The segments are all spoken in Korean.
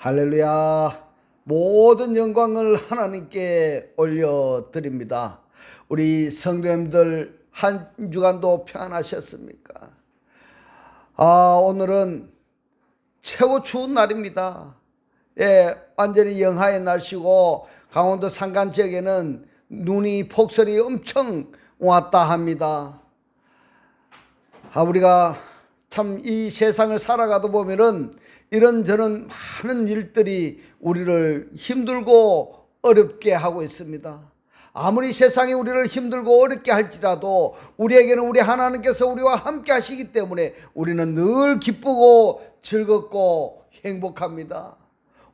할렐루야. 모든 영광을 하나님께 올려드립니다. 우리 성도님들 한 주간도 평안하셨습니까? 오늘은 최고 추운 날입니다. 완전히 영하의 날씨고 강원도 산간 지역에는 눈이 폭설이 엄청 왔다 합니다. 우리가 참 이 세상을 살아가다 보면은 이런저런 많은 일들이 우리를 힘들고 어렵게 하고 있습니다. 아무리 세상이 우리를 힘들고 어렵게 할지라도 우리에게는 우리 하나님께서 우리와 함께 하시기 때문에 우리는 늘 기쁘고 즐겁고 행복합니다.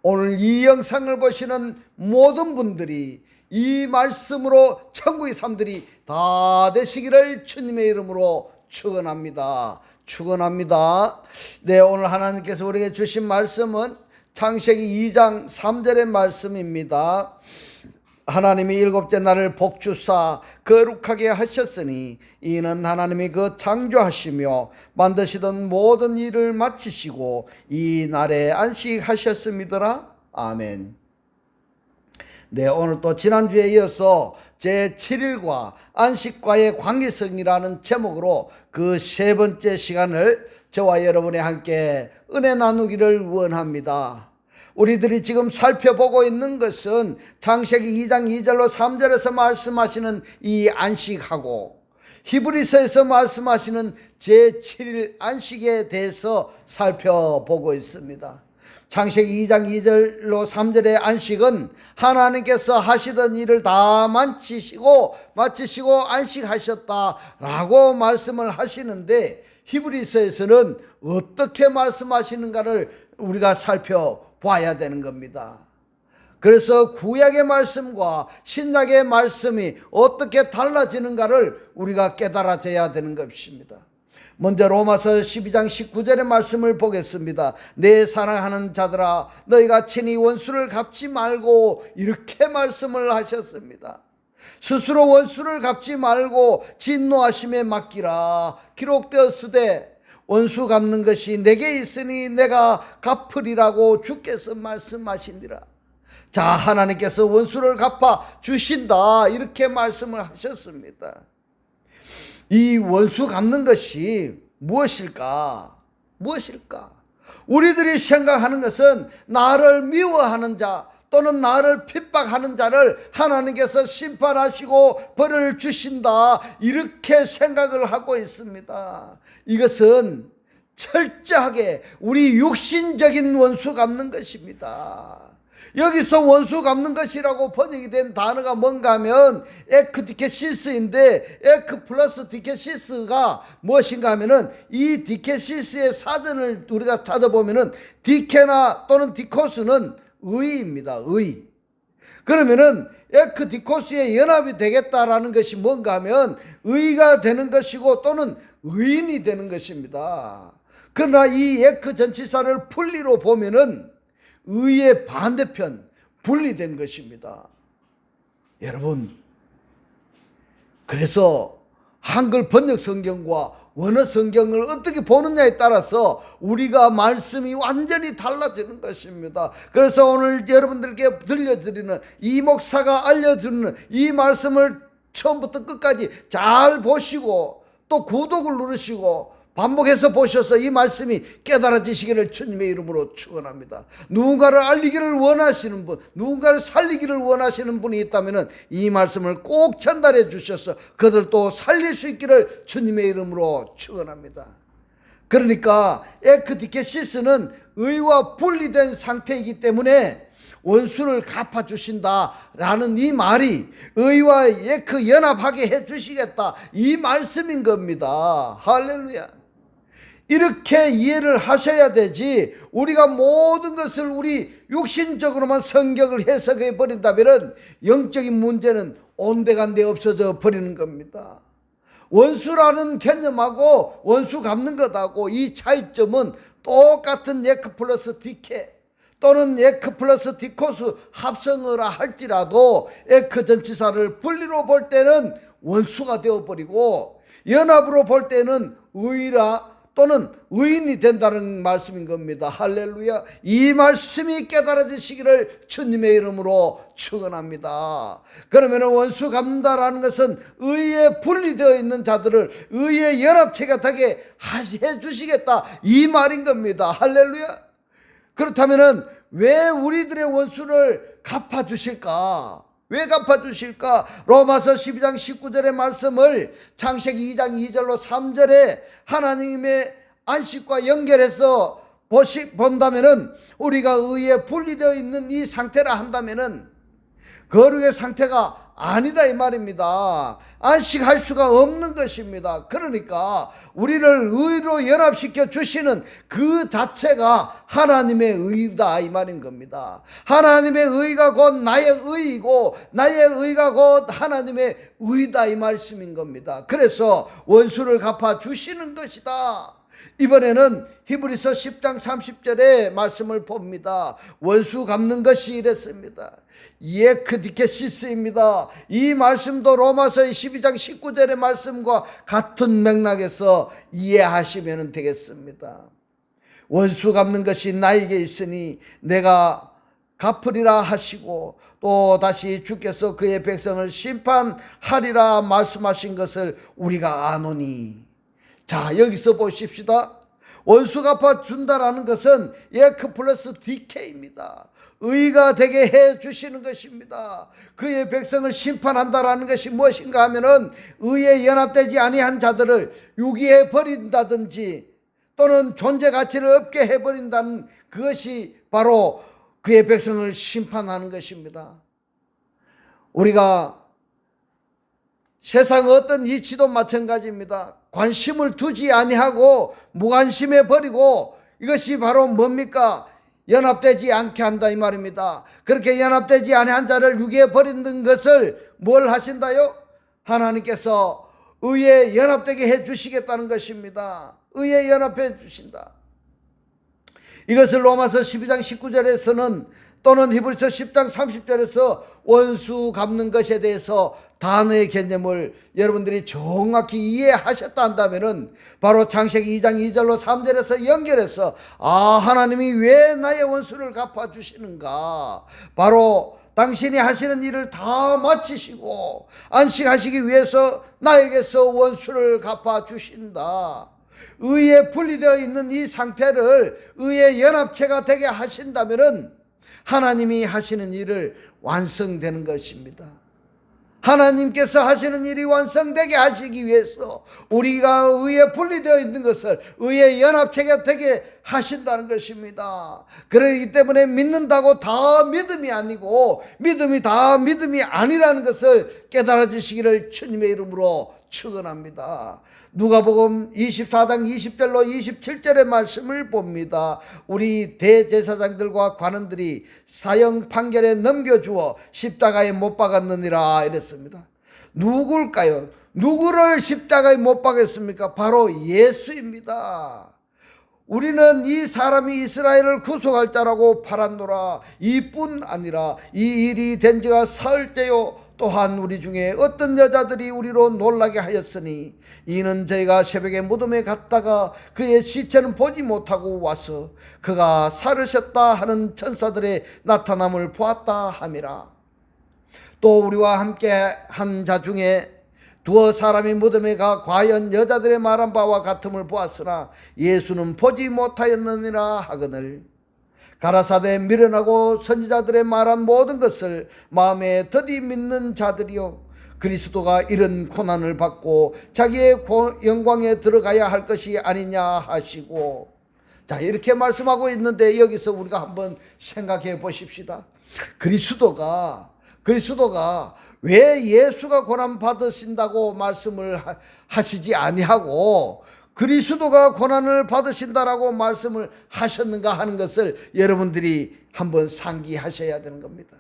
오늘 이 영상을 보시는 모든 분들이 이 말씀으로 천국의 삶들이 다 되시기를 주님의 이름으로 축원합니다. 네, 오늘 하나님께서 우리에게 주신 말씀은 창세기 2장 3절의 말씀입니다. 하나님이 일곱째 날을 복주사 거룩하게 하셨으니 이는 하나님이 그 창조하시며 만드시던 모든 일을 마치시고 이 날에 안식하셨음이더라. 아멘. 네, 오늘 또 지난주에 이어서 제7일과 안식과의 관계성이라는 제목으로 그 세 번째 시간을 저와 여러분이 함께 은혜 나누기를 원합니다. 우리들이 지금 살펴보고 있는 것은 창세기 2장 2절로 3절에서 말씀하시는 이 안식하고 히브리서에서 말씀하시는 제7일 안식에 대해서 살펴보고 있습니다. 창세기 2장 2절로 3절의 안식은 하나님께서 하시던 일을 다 마치시고 안식하셨다라고 말씀을 하시는데 히브리서에서는 어떻게 말씀하시는가를 우리가 살펴봐야 되는 겁니다. 그래서 구약의 말씀과 신약의 말씀이 어떻게 달라지는가를 우리가 깨달아져야 되는 것입니다. 먼저 로마서 12장 19절의 말씀을 보겠습니다. 내 사랑하는 자들아 너희가 친히 원수를 갚지 말고, 이렇게 말씀을 하셨습니다. 스스로 원수를 갚지 말고 진노하심에 맡기라. 기록되었으되 원수 갚는 것이 내게 있으니 내가 갚으리라고 주께서 말씀하시니라. 자, 하나님께서 원수를 갚아 주신다, 이렇게 말씀을 하셨습니다. 이 원수 갚는 것이 무엇일까? 우리들이 생각하는 것은 나를 미워하는 자 또는 나를 핍박하는 자를 하나님께서 심판하시고 벌을 주신다, 이렇게 생각을 하고 있습니다. 이것은 철저하게 우리 육신적인 원수 갚는 것입니다. 여기서 원수 갚는 것이라고 번역이 된 단어가 뭔가 하면 에크디케시스인데, 에크 플러스 디케시스가 무엇인가 하면은 이 디케시스의 사전을 우리가 찾아보면은 디케나 또는 디코스는 의입니다. 의. 그러면은 에크디코스의 연합이 되겠다라는 것이 뭔가 하면 의가 되는 것이고 또는 의인이 되는 것입니다. 그러나 이 에크 전치사를 분리로 보면은 의의 반대편, 분리된 것입니다. 여러분, 그래서 한글 번역 성경과 원어 성경을 어떻게 보느냐에 따라서 우리가 말씀이 완전히 달라지는 것입니다. 그래서 오늘 여러분들께 들려드리는 이 목사가 알려주는 이 말씀을 처음부터 끝까지 잘 보시고 또 구독을 누르시고 반복해서 보셔서 이 말씀이 깨달아지시기를 주님의 이름으로 축원합니다. 누군가를 알리기를 원하시는 분, 누군가를 살리기를 원하시는 분이 있다면 이 말씀을 꼭 전달해 주셔서 그들도 살릴 수 있기를 주님의 이름으로 축원합니다. 그러니까 에크디케시스는 의와 분리된 상태이기 때문에 원수를 갚아주신다라는 이 말이 의와 에크 연합하게 해주시겠다, 이 말씀인 겁니다. 할렐루야. 이렇게 이해를 하셔야 되지, 우리가 모든 것을 우리 육신적으로만 성경을 해석해 버린다면 영적인 문제는 온데간데 없어져 버리는 겁니다. 원수라는 개념하고 원수 갚는 것하고 이 차이점은 똑같은 에크 플러스 디케 또는 에크 플러스 디코스 합성을 할지라도 에크 전치사를 분리로 볼 때는 원수가 되어버리고 연합으로 볼 때는 의라 또는 의인이 된다는 말씀인 겁니다. 할렐루야. 이 말씀이 깨달아지시기를 주님의 이름으로 축원합니다. 그러면 원수 갚는다라는 것은 의에 분리되어 있는 자들을 의의 연합체가 되게 해 주시겠다, 이 말인 겁니다. 할렐루야. 그렇다면 왜 우리들의 원수를 갚아주실까? 왜 갚아주실까? 로마서 12장 19절의 말씀을 창세기 2장 2절로 3절에 하나님의 안식과 연결해서 본다면은, 우리가 의에 분리되어 있는 이 상태라 한다면은 거룩의 상태가 아니다 이 말입니다. 안식할 수가 없는 것입니다. 그러니까 우리를 의로 연합시켜 주시는 그 자체가 하나님의 의다 이 말인 겁니다. 하나님의 의가 곧 나의 의이고 나의 의가 곧 하나님의 의다 이 말씀인 겁니다. 그래서 원수를 갚아 주시는 것이다. 이번에는 히브리서 10장 30절의 말씀을 봅니다. 원수 갚는 것이 이랬습니다. 예크디케시스입니다. 이 말씀도 로마서의 12장 19절의 말씀과 같은 맥락에서 이해하시면 되겠습니다. 원수 갚는 것이 나에게 있으니 내가 갚으리라 하시고, 또 다시 주께서 그의 백성을 심판하리라 말씀하신 것을 우리가 아노니. 자, 여기서 보십시다. 원수 갚아준다라는 것은 예크 플러스 디케입니다. 의가 되게 해 주시는 것입니다. 그의 백성을 심판한다라는 것이 무엇인가 하면은 의에 연합되지 아니한 자들을 유기해 버린다든지 또는 존재 가치를 없게 해버린다는 그것이 바로 그의 백성을 심판하는 것입니다. 우리가 세상 어떤 이치도 마찬가지입니다. 관심을 두지 아니하고 무관심해 버리고, 이것이 바로 뭡니까? 연합되지 않게 한다 이 말입니다. 그렇게 연합되지 아니한 자를 유기해 버리는 것을 뭘 하신다요? 하나님께서 의에 연합되게 해 주시겠다는 것입니다. 의에 연합해 주신다. 이것을 로마서 12장 19절에서는 또는 히브리서 10장 30절에서 원수 갚는 것에 대해서 단어의 개념을 여러분들이 정확히 이해하셨다 한다면은 바로 창세기 2장 2절로 3절에서 연결해서, 아, 하나님이 왜 나의 원수를 갚아주시는가? 바로 당신이 하시는 일을 다 마치시고 안식하시기 위해서 나에게서 원수를 갚아주신다. 의에 분리되어 있는 이 상태를 의의 연합체가 되게 하신다면은 하나님이 하시는 일을 완성되는 것입니다. 하나님께서 하시는 일이 완성되게 하시기 위해서 우리가 의에 분리되어 있는 것을 의의 연합체가 되게 하신다는 것입니다. 그렇기 때문에 믿는다고 다 믿음이 아니고 믿음이 다 믿음이 아니라는 것을 깨달아지시기를 주님의 이름으로 축원합니다. 누가복음 24장 20절로 27절의 말씀을 봅니다. 우리 대제사장들과 관원들이 사형 판결에 넘겨주어 십자가에 못 박았느니라 이랬습니다. 누굴까요? 누구를 십자가에 못 박았습니까? 바로 예수입니다. 우리는 이 사람이 이스라엘을 구속할 자라고 팔았노라. 이뿐 아니라 이 일이 된 지가 사흘째요. 또한 우리 중에 어떤 여자들이 우리로 놀라게 하였으니 이는 저희가 새벽에 무덤에 갔다가 그의 시체는 보지 못하고 와서 그가 살으셨다 하는 천사들의 나타남을 보았다 함이라. 또 우리와 함께 한 자 중에 두어 사람이 무덤에 가 과연 여자들의 말한 바와 같음을 보았으나 예수는 보지 못하였느니라 하거늘, 가라사대 미련하고 선지자들의 말한 모든 것을 마음에 더디 믿는 자들이요, 그리스도가 이런 고난을 받고 자기의 영광에 들어가야 할 것이 아니냐 하시고. 자, 이렇게 말씀하고 있는데 여기서 우리가 한번 생각해 보십시다. 그리스도가 왜 예수가 고난 받으신다고 말씀을 하시지 아니하고 그리스도가 고난을 받으신다라고 말씀을 하셨는가 하는 것을 여러분들이 한번 상기하셔야 되는 겁니다.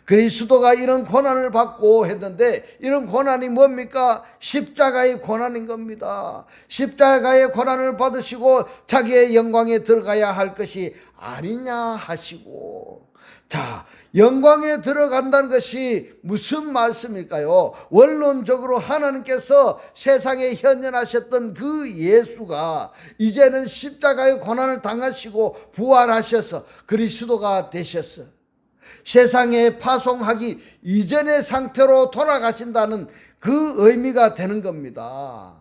그리스도가 이런 고난을 받고 했는데 이런 고난이 뭡니까? 십자가의 고난인 겁니다. 십자가의 고난을 받으시고 자기의 영광에 들어가야 할 것이 아니냐 하시고. 자, 영광에 들어간다는 것이 무슨 말씀일까요? 원론적으로 하나님께서 세상에 현현하셨던 그 예수가 이제는 십자가의 고난을 당하시고 부활하셔서 그리스도가 되셨어. 세상에 파송하기 이전의 상태로 돌아가신다는 그 의미가 되는 겁니다.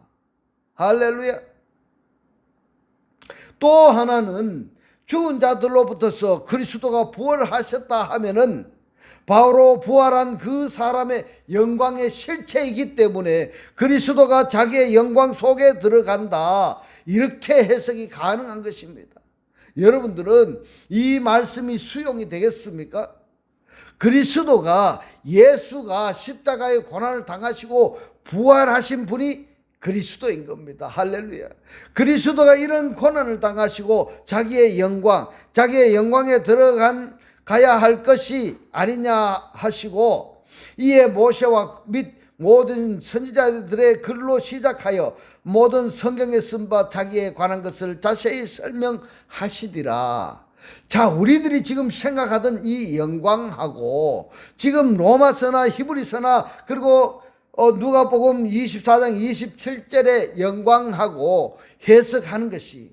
할렐루야. 또 하나는 죽은 자들로부터서 그리스도가 부활하셨다 하면은 바로 부활한 그 사람의 영광의 실체이기 때문에 그리스도가 자기의 영광 속에 들어간다, 이렇게 해석이 가능한 것입니다. 여러분들은 이 말씀이 수용이 되겠습니까? 그리스도가, 예수가 십자가의 고난을 당하시고 부활하신 분이 그리스도인 겁니다. 할렐루야. 그리스도가 이런 고난을 당하시고 자기의 영광에 가야 할 것이 아니냐 하시고, 이에 모세와 및 모든 선지자들의 글로 시작하여 모든 성경에 쓴 바 자기에 관한 것을 자세히 설명하시리라. 자, 우리들이 지금 생각하던 이 영광하고 지금 로마서나 히브리서나 그리고 누가복음 24장 27절의 영광하고 해석하는 것이,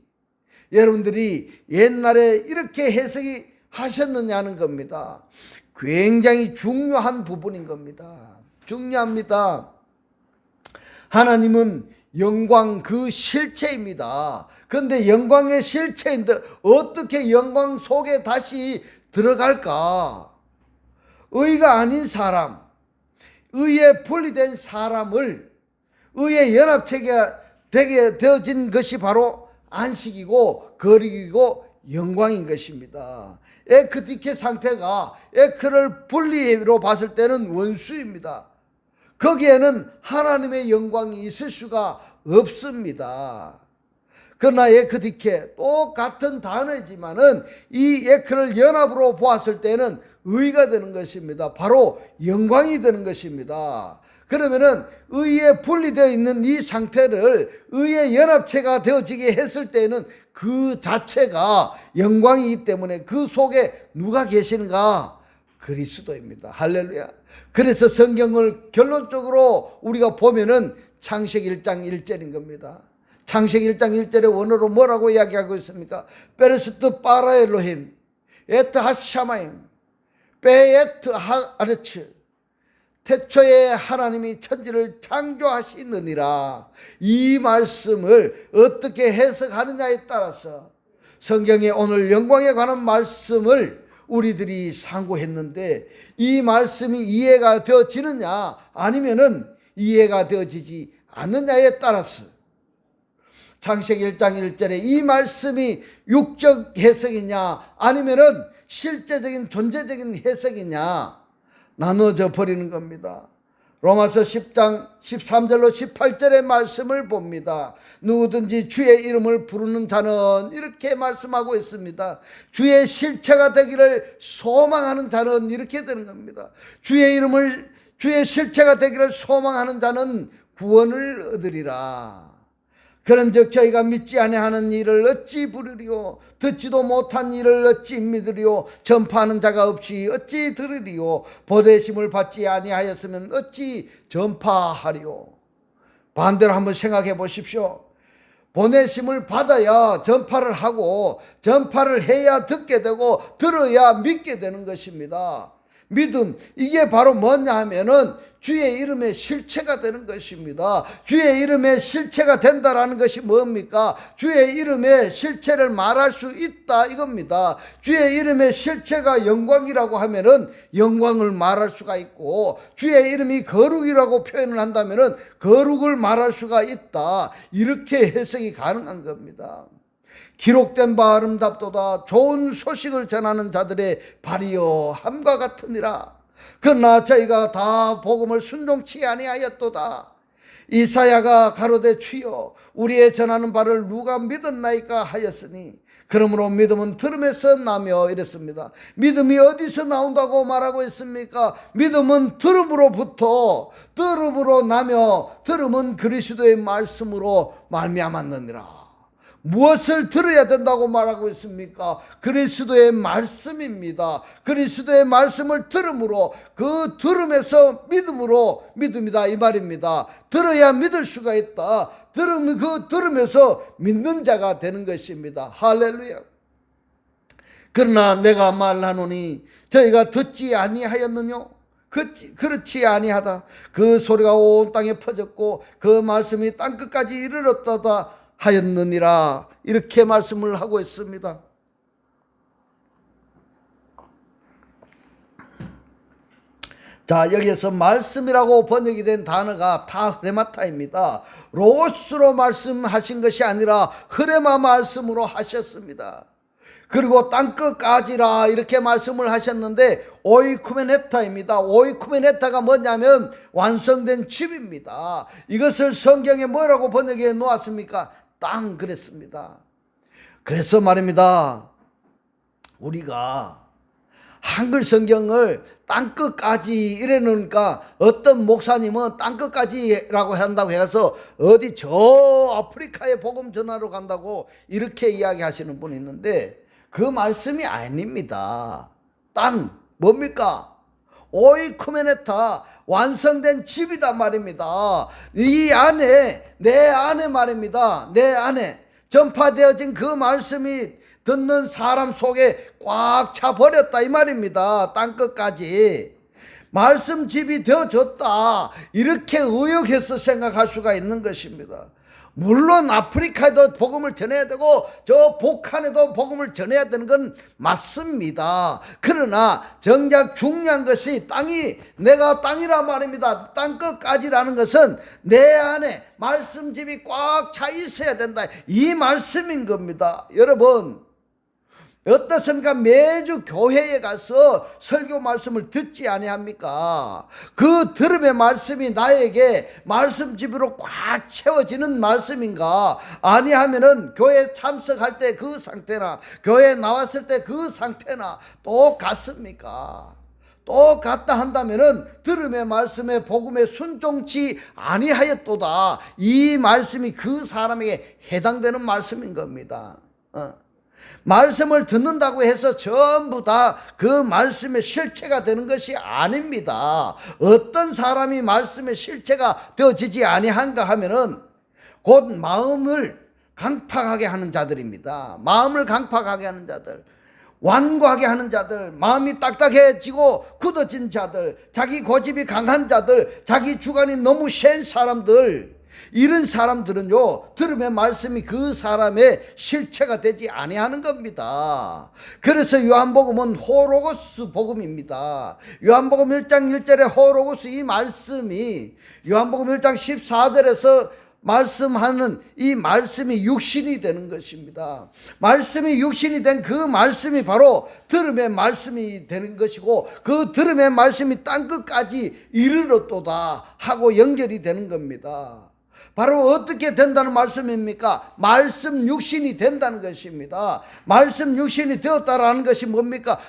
여러분들이 옛날에 이렇게 해석이 하셨느냐는 겁니다. 굉장히 중요한 부분인 겁니다. 중요합니다. 하나님은 영광 그 실체입니다. 그런데 영광의 실체인데 어떻게 영광 속에 다시 들어갈까? 의가 아닌 사람, 의에 분리된 사람을 의에 연합체가 되게 되어진 것이 바로 안식이고 거룩이고 영광인 것입니다. 에크디케 상태가 에크를 분리로 봤을 때는 원수입니다. 거기에는 하나님의 영광이 있을 수가 없습니다. 그러나 에크디케, 똑같은 단어이지만은 이 에크를 연합으로 보았을 때는 의가 되는 것입니다. 바로 영광이 되는 것입니다. 그러면은 의에 분리되어 있는 이 상태를 의의 연합체가 되어지게 했을 때는 그 자체가 영광이기 때문에 그 속에 누가 계시는가? 그리스도입니다. 할렐루야. 그래서 성경을 결론적으로 우리가 보면은 창세기 1장 1절인 겁니다. 창세기 1장 1절의 원어로 뭐라고 이야기하고 있습니까? 베르스트 바라 엘로힘 에트 하샤마임 베에트 하아르츠, 태초에 하나님이 천지를 창조하시느니라. 이 말씀을 어떻게 해석하느냐에 따라서 성경에 오늘 영광에 관한 말씀을 우리들이 상고했는데, 이 말씀이 이해가 되어지느냐 아니면은 이해가 되어지지 않느냐에 따라서 창세기 1장 1절에 이 말씀이 육적 해석이냐 아니면은 실제적인 존재적인 해석이냐 나눠져 버리는 겁니다. 로마서 10장 13절로 18절의 말씀을 봅니다. 누구든지 주의 이름을 부르는 자는, 이렇게 말씀하고 있습니다. 주의 실체가 되기를 소망하는 자는, 이렇게 되는 겁니다. 주의 실체가 되기를 소망하는 자는 구원을 얻으리라. 그런즉 저희가 믿지 아니하는 일을 어찌 부르리요? 듣지도 못한 일을 어찌 믿으리요? 전파하는 자가 없이 어찌 들으리요? 보내심을 받지 아니하였으면 어찌 전파하리요? 반대로 한번 생각해 보십시오. 보내심을 받아야 전파를 하고, 전파를 해야 듣게 되고, 들어야 믿게 되는 것입니다. 믿음, 이게 바로 뭐냐 하면은 주의 이름의 실체가 되는 것입니다. 주의 이름의 실체가 된다라는 것이 뭡니까? 주의 이름의 실체를 말할 수 있다, 이겁니다. 주의 이름의 실체가 영광이라고 하면은 영광을 말할 수가 있고, 주의 이름이 거룩이라고 표현을 한다면은 거룩을 말할 수가 있다, 이렇게 해석이 가능한 겁니다. 기록된 바 아름답도다. 좋은 소식을 전하는 자들의 발이여 함과 같으니라. 그러나 저희가 다 복음을 순종치 아니하였도다. 이사야가 가로되 주여 우리의 전하는 바를 누가 믿었나이까 하였으니, 그러므로 믿음은 들음에서 나며, 이랬습니다. 믿음이 어디서 나온다고 말하고 있습니까? 믿음은 들음으로부터, 들음으로 나며, 들음은 그리스도의 말씀으로 말미암았느니라. 무엇을 들어야 된다고 말하고 있습니까? 그리스도의 말씀입니다. 그리스도의 말씀을 들음으로, 그 들음에서 믿음으로, 믿음이다 이 말입니다. 들어야 믿을 수가 있다. 그 들으면서 믿는 자가 되는 것입니다. 할렐루야. 그러나 내가 말하노니 저희가 듣지 아니하였느뇨? 그렇지 아니하다. 그 소리가 온 땅에 퍼졌고 그 말씀이 땅끝까지 이르렀다 하였느니라. 이렇게 말씀을 하고 있습니다. 자, 여기에서 말씀이라고 번역이 된 단어가 다 흐레마타입니다. 로고스로 말씀하신 것이 아니라 흐레마 말씀으로 하셨습니다. 그리고 땅끝까지라 이렇게 말씀을 하셨는데 오이쿠메네타입니다. 오이쿠메네타가 뭐냐면 완성된 집입니다. 이것을 성경에 뭐라고 번역해 놓았습니까? 땅 그랬습니다. 그래서 말입니다. 우리가 한글 성경을 땅끝까지 이래 놓으니까 어떤 목사님은 땅끝까지라고 한다고 해서 어디 저 아프리카에 복음 전하러 간다고 이렇게 이야기하시는 분이 있는데 그 말씀이 아닙니다. 땅 뭡니까? 오이쿠메네타 완성된 집이다 말입니다. 이 안에 내 안에 말입니다. 내 안에 전파되어진 그 말씀이 듣는 사람 속에 꽉 차 버렸다 이 말입니다. 땅끝까지 말씀 집이 되어졌다 이렇게 의역해서 생각할 수가 있는 것입니다. 물론 아프리카에도 복음을 전해야 되고 저 북한에도 복음을 전해야 되는 건 맞습니다. 그러나 정작 중요한 것이 땅이 내가 땅이라 말입니다. 땅끝까지라는 것은 내 안에 말씀집이 꽉 차 있어야 된다 이 말씀인 겁니다. 여러분 어떻습니까? 매주 교회에 가서 설교 말씀을 듣지 아니합니까? 그 들음의 말씀이 나에게 말씀집으로 꽉 채워지는 말씀인가? 아니하면은 교회 참석할 때 그 상태나 교회 나왔을 때 그 상태나 똑같습니까? 똑같다 한다면은 들음의 말씀에 복음에 순종치 아니하였도다 이 말씀이 그 사람에게 해당되는 말씀인 겁니다. 말씀을 듣는다고 해서 전부 다 그 말씀의 실체가 되는 것이 아닙니다. 어떤 사람이 말씀의 실체가 되어지지 아니한가 하면은 곧 마음을 강팍하게 하는 자들입니다. 마음을 강팍하게 하는 자들, 완고하게 하는 자들, 마음이 딱딱해지고 굳어진 자들, 자기 고집이 강한 자들, 자기 주관이 너무 센 사람들, 이런 사람들은요 들음의 말씀이 그 사람의 실체가 되지 아니하는 겁니다. 그래서 요한복음은 호로고스 복음입니다. 요한복음 1장 1절에 호로고스 이 말씀이 요한복음 1장 14절에서 말씀하는 이 말씀이 육신이 되는 것입니다. 말씀이 육신이 된 그 말씀이 바로 들음의 말씀이 되는 것이고 그 들음의 말씀이 땅끝까지 이르렀도다 하고 연결이 되는 겁니다. 바로 어떻게 된다는 말씀입니까? 말씀 육신이 된다는 것입니다. 말씀 육신이 되었다라는 것이 뭡니까?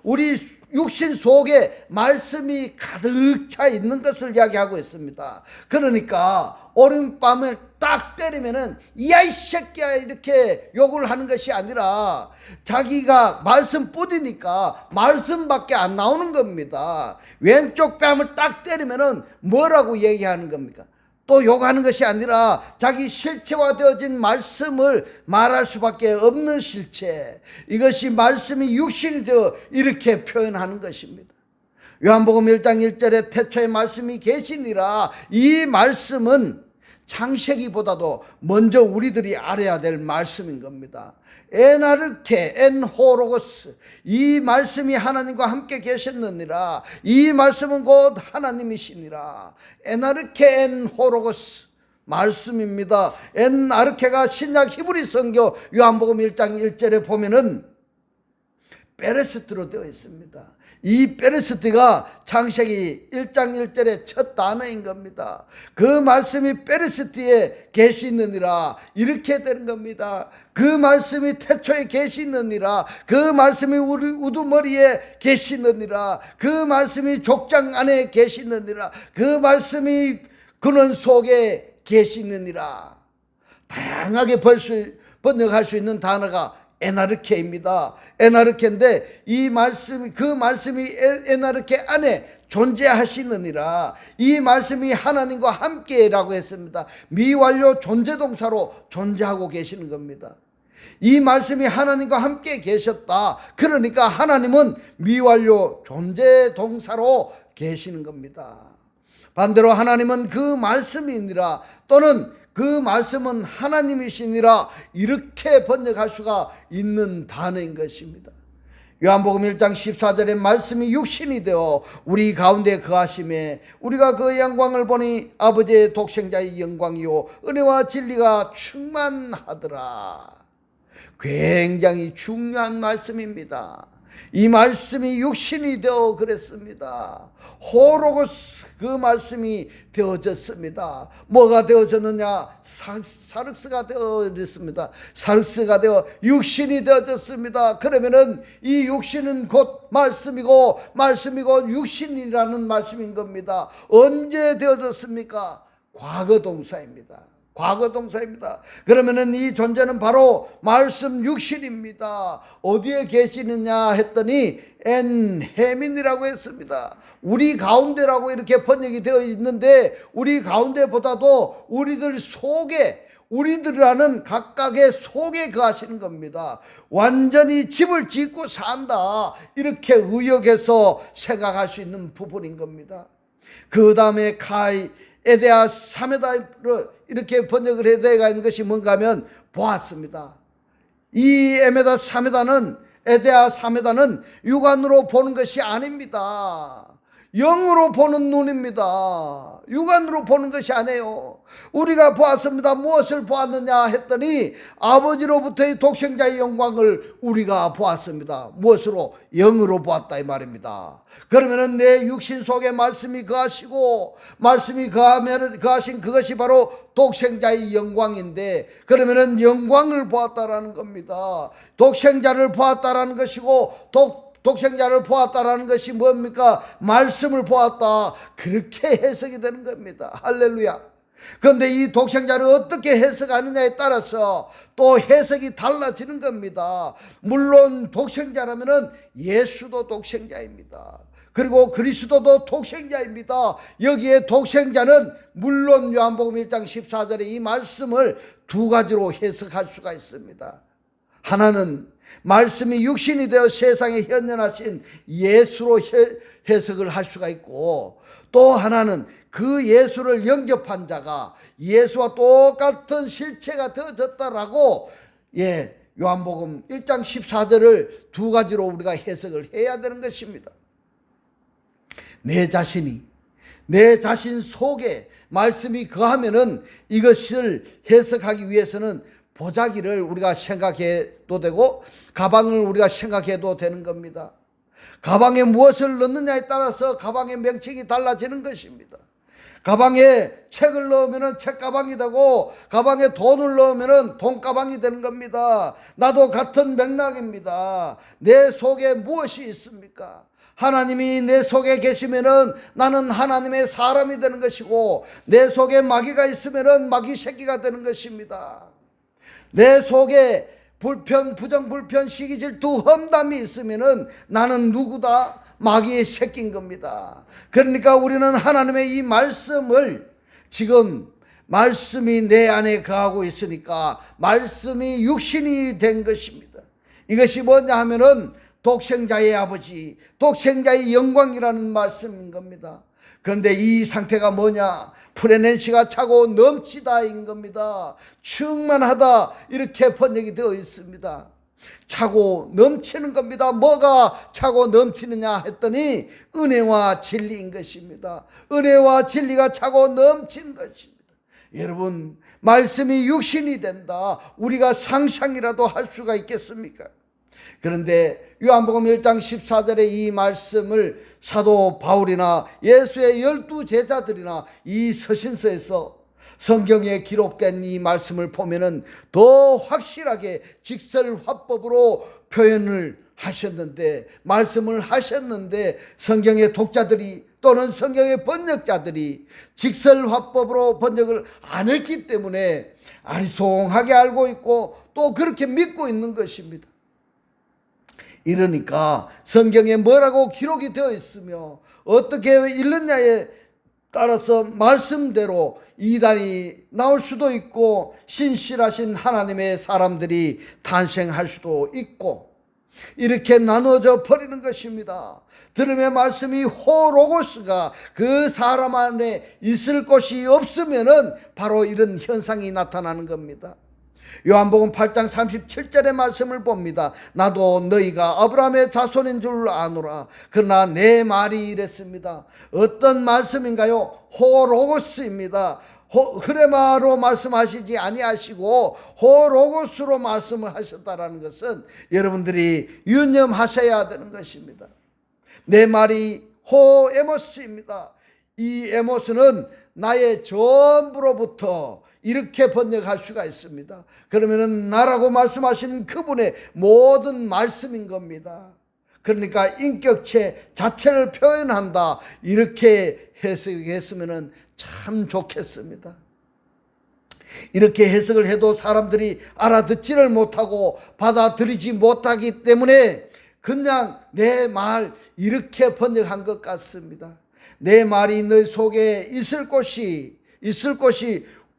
우리 육신 속에 말씀이 가득 차 있는 것을 이야기하고 있습니다. 그러니까 오른밤을 딱 때리면은 야 이 새끼야 이렇게 욕을 하는 것이 아니라 자기가 말씀뿐이니까 말씀밖에 안 나오는 겁니다. 왼쪽 뺨을 딱 때리면은 뭐라고 얘기하는 겁니까? 또 욕하는 것이 아니라 자기 실체화되어진 말씀을 말할 수밖에 없는 실체, 이것이 말씀이 육신이 되어 이렇게 표현하는 것입니다. 요한복음 1장 1절에 태초에 말씀이 계시니라 이 말씀은 창세기보다도 먼저 우리들이 알아야 될 말씀인 겁니다. 에나르케 엔호로고스 이 말씀이 하나님과 함께 계셨느니라 이 말씀은 곧 하나님이시니라. 에나르케 엔호로고스 말씀입니다. 엔아르케가 신약 히브리 성경 요한복음 1장 1절에 보면은 베레스트로 되어 있습니다. 이 베레스트가 창세기 1장 1절의 첫 단어인 겁니다. 그 말씀이 베레스트에 계시느니라 이렇게 되는 겁니다. 그 말씀이 태초에 계시느니라 그 말씀이 우리 우두머리에 계시느니라 그 말씀이 족장 안에 계시느니라 그 말씀이 근원 속에 계시느니라. 다양하게 번역할 수 있는 단어가 에나르케입니다. 에나르케인데 이 말씀이, 그 말씀이 에나르케 안에 존재하시느니라. 이 말씀이 하나님과 함께라고 했습니다. 미완료 존재동사로 존재하고 계시는 겁니다. 이 말씀이 하나님과 함께 계셨다. 그러니까 하나님은 미완료 존재동사로 계시는 겁니다. 반대로 하나님은 그 말씀이니라, 또는 그 말씀은 하나님이시니라, 이렇게 번역할 수가 있는 단어인 것입니다. 요한복음 1장 14절에 말씀이 육신이 되어 우리 가운데 거하심에 우리가 그 영광을 보니 아버지의 독생자의 영광이요 은혜와 진리가 충만하더라. 굉장히 중요한 말씀입니다. 이 말씀이 육신이 되어 그랬습니다. 호로고스, 그 말씀이 되어졌습니다. 뭐가 되어졌느냐? 사르스가 되어졌습니다. 사르스가 되어 육신이 되어졌습니다. 그러면은 이 육신은 곧 말씀이고, 말씀이고 육신이라는 말씀인 겁니다. 언제 되어졌습니까? 과거 동사입니다. 과거 동사입니다. 그러면은 이 존재는 바로 말씀 육신입니다. 어디에 계시느냐 했더니 엔헤민이라고 했습니다. 우리 가운데라고 이렇게 번역이 되어 있는데, 우리 가운데보다도 우리들 속에, 우리들이라는 각각의 속에 거하시는 겁니다. 완전히 집을 짓고 산다, 이렇게 의역해서 생각할 수 있는 부분인 겁니다. 그 다음에 카이 에데아 사메다를 이렇게 번역을 해야 되는 것이 뭔가 하면 보았습니다. 이 에메다 사메다는, 에데아 사메다는 육안으로 보는 것이 아닙니다. 영으로 보는 눈입니다. 육안으로 보는 것이 아니에요. 우리가 보았습니다. 무엇을 보았느냐 했더니 아버지로부터의 독생자의 영광을 우리가 보았습니다. 무엇으로? 영으로 보았다 이 말입니다. 그러면은 내 육신 속에 말씀이 거하시고, 말씀이 거하신 그것이 바로 독생자의 영광인데, 그러면은 영광을 보았다라는 겁니다. 독생자를 보았다라는 것이고, 독생자를 보았다라는 것이 뭡니까? 말씀을 보았다, 그렇게 해석이 되는 겁니다. 할렐루야. 그런데 이 독생자를 어떻게 해석하느냐에 따라서 또 해석이 달라지는 겁니다. 물론 독생자라면은 예수도 독생자입니다. 그리고 그리스도도 독생자입니다. 여기에 독생자는 물론 요한복음 1장 14절에 이 말씀을 두 가지로 해석할 수가 있습니다. 하나는 말씀이 육신이 되어 세상에 현현하신 예수로 해석을 할 수가 있고, 또 하나는 그 예수를 영접한 자가 예수와 똑같은 실체가 되어졌다라고, 요한복음 1장 14절을 두 가지로 우리가 해석을 해야 되는 것입니다. 내 자신이, 내 자신 속에 말씀이 거하면은 이것을 해석하기 위해서는 보자기를 우리가 생각해도 되고, 가방을 우리가 생각해도 되는 겁니다. 가방에 무엇을 넣느냐에 따라서 가방의 명칭이 달라지는 것입니다. 가방에 책을 넣으면 책가방이 되고, 가방에 돈을 넣으면 돈가방이 되는 겁니다. 나도 같은 맥락입니다. 내 속에 무엇이 있습니까? 하나님이 내 속에 계시면은 나는 하나님의 사람이 되는 것이고, 내 속에 마귀가 있으면은 마귀 새끼가 되는 것입니다. 내 속에 불평, 부정, 불편, 시기, 질투, 험담이 있으면은 나는 누구다? 마귀의 새끼인 겁니다. 그러니까 우리는 하나님의 이 말씀을, 지금 말씀이 내 안에 거하고 있으니까 말씀이 육신이 된 것입니다. 이것이 뭐냐 하면은 독생자의 아버지, 독생자의 영광이라는 말씀인 겁니다. 그런데 이 상태가 뭐냐? 프레넨시가 차고 넘치다인 겁니다. 충만하다, 이렇게 번역이 되어 있습니다. 차고 넘치는 겁니다. 뭐가 차고 넘치느냐 했더니 은혜와 진리인 것입니다. 은혜와 진리가 차고 넘치는 것입니다. 여러분, 말씀이 육신이 된다, 우리가 상상이라도 할 수가 있겠습니까? 그런데 요한복음 1장 14절에 이 말씀을 사도 바울이나 예수의 12 제자들이나 이 서신서에서 성경에 기록된 이 말씀을 보면은 더 확실하게 직설화법으로 표현을 하셨는데, 말씀을 하셨는데, 성경의 독자들이 또는 성경의 번역자들이 직설화법으로 번역을 안 했기 때문에 아리송하게 알고 있고 또 그렇게 믿고 있는 것입니다. 이러니까 성경에 뭐라고 기록이 되어 있으며 어떻게 읽느냐에 따라서 말씀대로 이단이 나올 수도 있고 신실하신 하나님의 사람들이 탄생할 수도 있고 이렇게 나눠져 버리는 것입니다. 들음의 말씀이 호로고스가 그 사람 안에 있을 것이 없으면은 바로 이런 현상이 나타나는 겁니다. 요한복음 8장 37절의 말씀을 봅니다. 나도 너희가 아브라함의 자손인 줄 아노라. 그러나 내 말이 이랬습니다. 어떤 말씀인가요? 호로고스입니다. 흐레마로 말씀하시지 아니하시고 호로고스로 말씀을 하셨다라는 것은 여러분들이 유념하셔야 되는 것입니다. 내 말이 호에모스입니다. 이 에모스는 나의 전부로부터 이렇게 번역할 수가 있습니다. 그러면은 나라고 말씀하신 그분의 모든 말씀인 겁니다. 그러니까 인격체 자체를 표현한다 이렇게 해석했으면 참 좋겠습니다. 이렇게 해석을 해도 사람들이 알아듣지를 못하고 받아들이지 못하기 때문에 그냥 내 말 이렇게 번역한 것 같습니다. 내 말이 너희 속에 있을 것이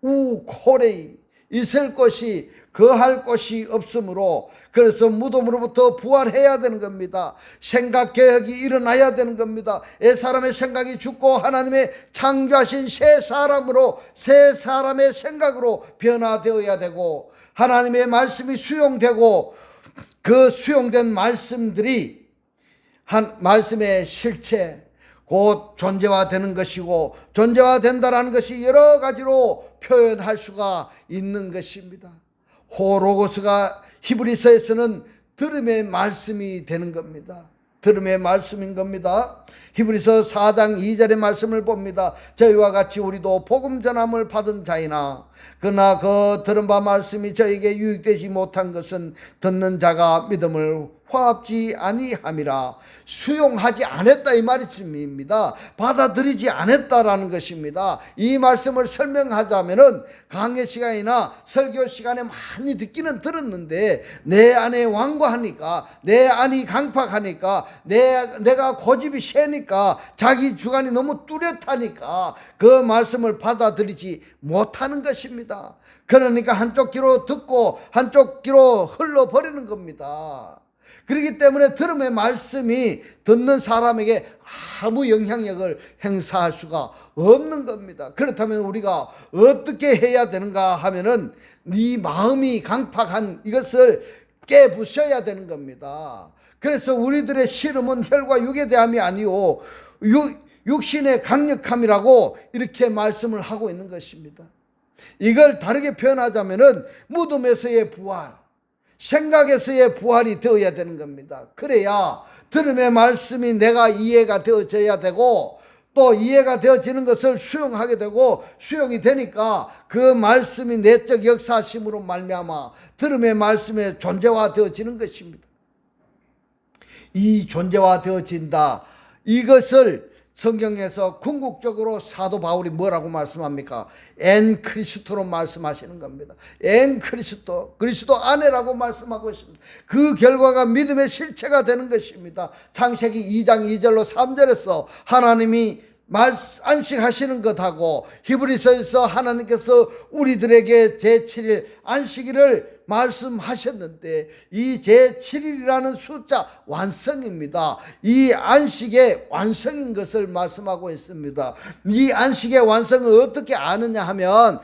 우코레이 있을 것이 거할 것이 없으므로 그래서 무덤으로부터 부활해야 되는 겁니다. 생각개혁이 일어나야 되는 겁니다. 사람의 생각이 죽고 하나님의 창조하신 새 사람으로 새 사람의 생각으로 변화되어야 되고 하나님의 말씀이 수용되고 그 수용된 말씀들이 한 말씀의 실체 곧 존재화되는 것이고 존재화된다라는 것이 여러 가지로 표현할 수가 있는 것입니다. 호로고스가 히브리서에서는 들음의 말씀이 되는 겁니다. 들음의 말씀인 겁니다. 히브리서 4장 2절의 말씀을 봅니다. 저희와 같이 우리도 복음 전함을 받은 자이나 그러나 그 들은 바 말씀이 저에게 유익되지 못한 것은 듣는 자가 믿음을 화합지 아니함이라. 수용하지 않았다 이 말씀입니다. 받아들이지 않았다라는 것입니다. 이 말씀을 설명하자면은 강의 시간이나 설교 시간에 많이 듣기는 들었는데 내 안에 완고하니까 내 안이 강팍하니까 내가 고집이 세니까 자기 주관이 너무 뚜렷하니까 그 말씀을 받아들이지 못하는 것입니다. 그러니까 한쪽 귀로 듣고 한쪽 귀로 흘러버리는 겁니다. 그렇기 때문에 들음의 말씀이 듣는 사람에게 아무 영향력을 행사할 수가 없는 겁니다. 그렇다면 우리가 어떻게 해야 되는가 하면은 네 마음이 강팍한 이것을 깨부셔야 되는 겁니다. 그래서 우리들의 씨름은 혈과 육에 대함이 아니오 육신의 강력함이라고 이렇게 말씀을 하고 있는 것입니다. 이걸 다르게 표현하자면은 무덤에서의 부활, 생각에서의 부활이 되어야 되는 겁니다. 그래야 들음의 말씀이 내가 이해가 되어져야 되고 또 이해가 되어지는 것을 수용하게 되고 수용이 되니까 그 말씀이 내적 역사심으로 말미암아 들음의 말씀에 존재화되어지는 것입니다. 이 존재화되어진다. 이것을 성경에서 궁극적으로 사도 바울이 뭐라고 말씀합니까? 엔 그리스도로 말씀하시는 겁니다. 엔 그리스도, 그리스도 안에라고 말씀하고 있습니다. 그 결과가 믿음의 실체가 되는 것입니다. 창세기 2장 2절로 3절에서 하나님이 안식하시는 것하고 히브리서에서 하나님께서 우리들에게 제7일 안식일을 말씀하셨는데 이 제7일이라는 숫자 완성입니다. 이 안식의 완성인 것을 말씀하고 있습니다. 이 안식의 완성을 어떻게 아느냐 하면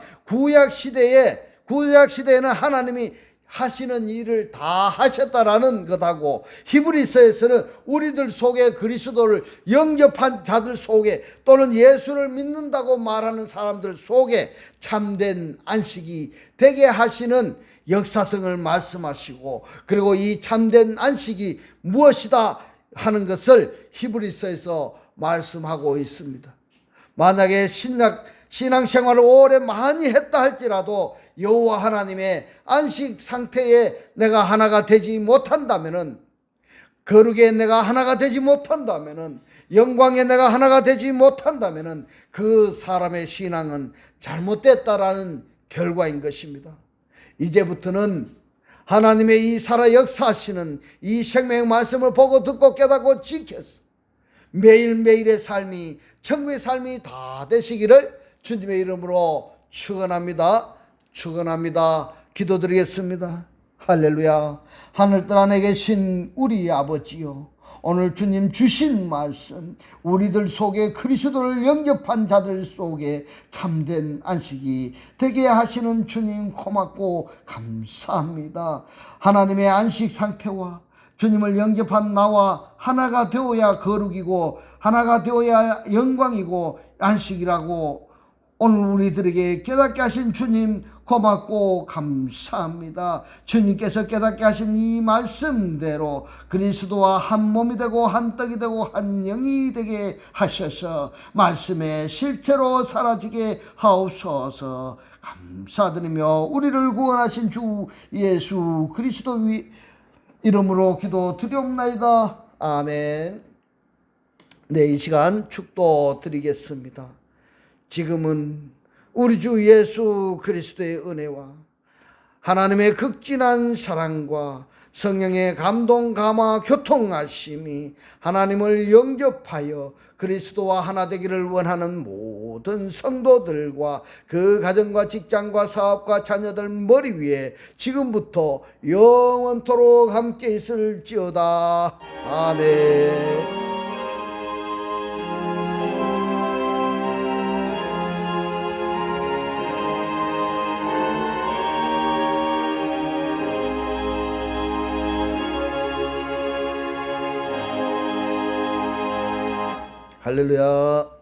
구약시대에는 하나님이 하시는 일을 다 하셨다라는 것하고 히브리서에서는 우리들 속에 그리스도를 영접한 자들 속에 또는 예수를 믿는다고 말하는 사람들 속에 참된 안식이 되게 하시는 역사성을 말씀하시고 그리고 이 참된 안식이 무엇이다 하는 것을 히브리서에서 말씀하고 있습니다. 만약에 신앙생활을 오래 많이 했다 할지라도 여호와 하나님의 안식 상태에 내가 하나가 되지 못한다면은 거룩에 내가 하나가 되지 못한다면은 영광에 내가 하나가 되지 못한다면은 그 사람의 신앙은 잘못됐다라는 결과인 것입니다. 이제부터는 하나님의 이 살아 역사하시는 이 생명 말씀을 보고 듣고 깨닫고 지켜서 매일매일의 삶이 천국의 삶이 다 되시기를 주님의 이름으로 축원합니다. 축원합니다. 기도드리겠습니다. 할렐루야. 하늘뜰 안에 계신 우리 아버지요, 오늘 주님 주신 말씀, 우리들 속에 그리스도를 영접한 자들 속에 참된 안식이 되게 하시는 주님 고맙고 감사합니다. 하나님의 안식 상태와 주님을 영접한 나와 하나가 되어야 거룩이고 하나가 되어야 영광이고 안식이라고 오늘 우리들에게 깨닫게 하신 주님 고맙고 감사합니다. 주님께서 깨닫게 하신 이 말씀대로 그리스도와 한 몸이 되고 한 떡이 되고 한 영이 되게 하셔서 말씀의 실체로 사라지게 하옵소서. 감사드리며 우리를 구원하신 주 예수 그리스도 이름으로 기도 드리옵나이다. 아멘. 네, 이 시간 축도 드리겠습니다. 지금은 우리 주 예수 그리스도의 은혜와 하나님의 극진한 사랑과 성령의 감동, 감화, 교통하심이 하나님을 영접하여 그리스도와 하나 되기를 원하는 모든 성도들과 그 가정과 직장과 사업과 자녀들 머리 위에 지금부터 영원토록 함께 있을지어다. 아멘. 할렐루야.